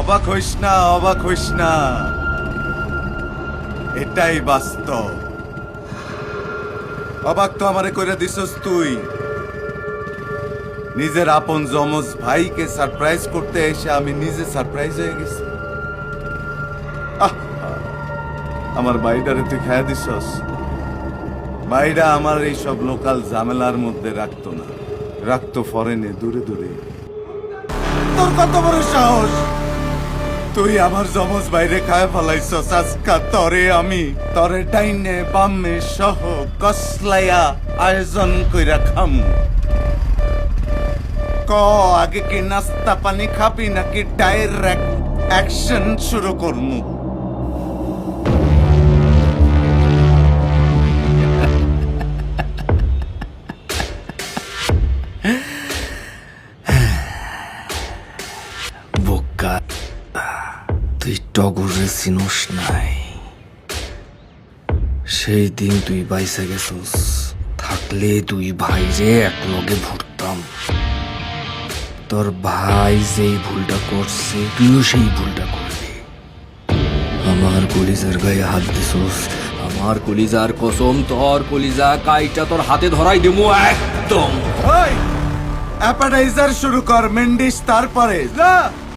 অবাক হইস না, অবাক হইস না, এটাই বাস্তব। অবাক তো আমারে কইরা দিছস তুই। নিজের আপন যমজ ভাইকে সারপ্রাইজ করতে এসে আমি নিজে সারপ্রাইজ হয়ে গেছি। আমার ভাইটারে তুই খাইয়া দিছস। ভাইরা আমার এইসব লোকাল ঝামেলার মধ্যে রাখতো না, রাখতো ফরেনে, দূরে দূরে। তোর কত বড় সাহস, তুই আমার যমজ বাইরে খায় ফেলাইছস। আজকা তরে ডাইনে বামে সহ কসলাইয়া আয়োজন কইরা খাম। ক আগে কি নাস্তা পানি খাবি নাকি ডাইরেক্ট অ্যাকশন শুরু করমু? বোকা, তুই টগরে চিনোস নাই। সেই দিন তুই বাইসে গেছস, থাকলে তুই ভাইরে এক লগে ভরতাম। তোর ভাই যেই ভুলটা করছে তুইও সেই ভুলটা করবি। আমার কলিজার গায়ে হাত দিছস, আমার কলিজার কসম, তোর কলিজা কাইটা তোর হাতে ধরাই দেবো একদম। অ্যাপাটাইজার শুরু কর, মেন্ডিস তারপরে যা।